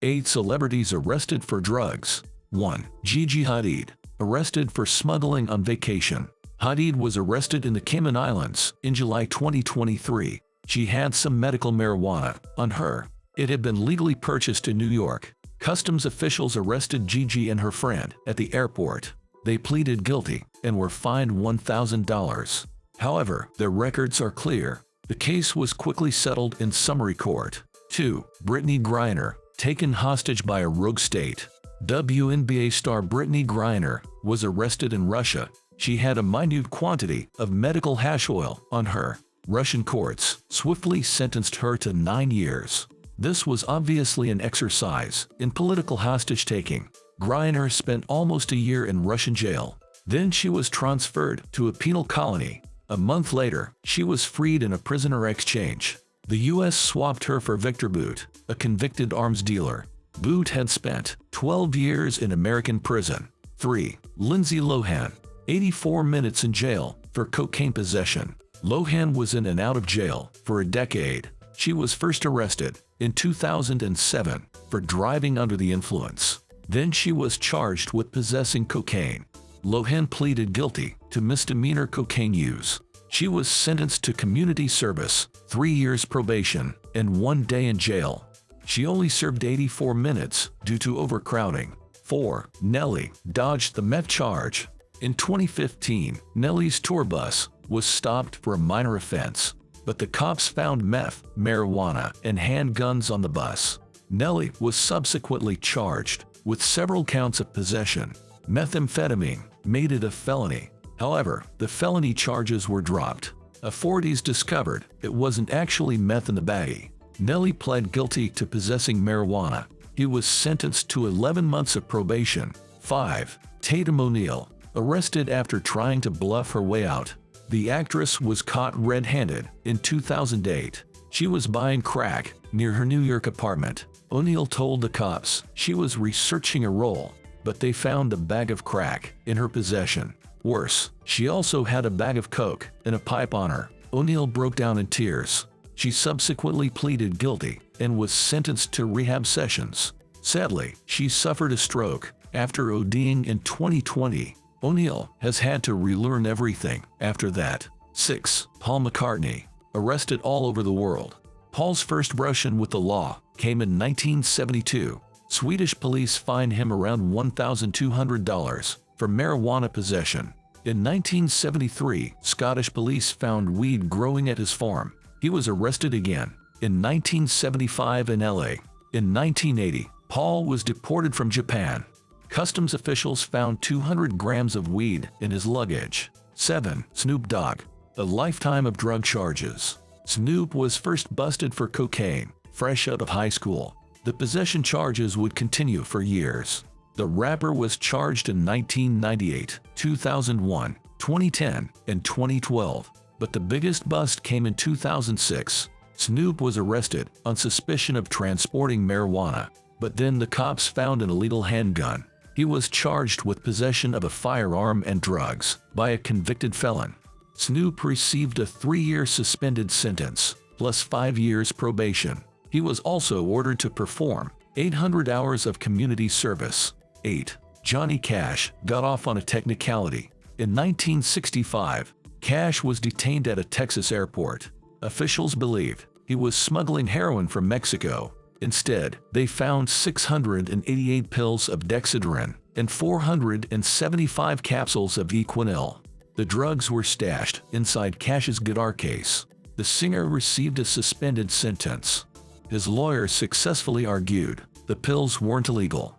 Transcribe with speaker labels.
Speaker 1: 8 celebrities arrested for drugs. 1. Gigi Hadid, arrested for smuggling on vacation. Hadid was arrested in the Cayman Islands in July 2023. She had some medical marijuana on her. It had been legally purchased in New York. Customs officials arrested Gigi and her friend at the airport. They pleaded guilty and were fined $1,000. However, their records are clear. The case was quickly settled in summary court. 2. Brittany Griner, taken hostage by a rogue state. WNBA star Brittany Griner was arrested in Russia. She had a minute quantity of medical hash oil on her. Russian courts swiftly sentenced her to 9 years. This was obviously an exercise in political hostage-taking. Griner spent almost a year in Russian jail. Then she was transferred to a penal colony. A month later, she was freed in a prisoner exchange. The U.S. swapped her for Victor Boot, a convicted arms dealer. Boot had spent 12 years in American prison. 3. Lindsay Lohan, 84 minutes in jail for cocaine possession. Lohan was in and out of jail for a decade. She was first arrested in 2007 for driving under the influence. Then she was charged with possessing cocaine. Lohan pleaded guilty to misdemeanor cocaine use. She was sentenced to community service, 3 years probation, and 1 day in jail. She only served 84 minutes due to overcrowding. 4. Nelly dodged the meth charge. In 2015, Nelly's tour bus was stopped for a minor offense, but the cops found meth, marijuana, and handguns on the bus. Nelly was subsequently charged with several counts of possession. Methamphetamine made it a felony. However, the felony charges were dropped. Authorities discovered it wasn't actually meth in the baggie. Nelly pled guilty to possessing marijuana. He was sentenced to 11 months of probation. 5. Tatum ONeill, arrested after trying to bluff her way out. The actress was caught red-handed in 2008. She was buying crack near her New York apartment. ONeill told the cops she was researching a role, but they found a bag of crack in her possession. Worse, she also had a bag of coke and a pipe on her. ONeill broke down in tears. She subsequently pleaded guilty and was sentenced to rehab sessions. Sadly, she suffered a stroke after ODing in 2020. ONeill has had to relearn everything after that. 6. Paul McCartney, arrested all over the world. Paul's first brush-in with the law came in 1972. Swedish police fined him around $1,200 for marijuana possession. In 1973, Scottish police found weed growing at his farm. He was arrested again in 1975 in LA. In 1980, Paul was deported from Japan. Customs officials found 200 grams of weed in his luggage. 7. Snoop Dogg, a lifetime of drug charges. Snoop was first busted for cocaine, fresh out of high school. The possession charges would continue for years. The rapper was charged in 1998, 2001, 2010, and 2012. But the biggest bust came in 2006. Snoop was arrested on suspicion of transporting marijuana, but then the cops found an illegal handgun. He was charged with possession of a firearm and drugs by a convicted felon. Snoop received a 3-year suspended sentence, plus 5 years probation. He was also ordered to perform 800 hours of community service. 8. Johnny Cash got off on a technicality. In 1965, Cash was detained at a Texas airport. Officials believed he was smuggling heroin from Mexico. Instead, they found 688 pills of dexedrine and 475 capsules of McCartney. The drugs were stashed inside Cash's guitar case. The singer received a suspended sentence. His lawyer successfully argued the pills weren't illegal.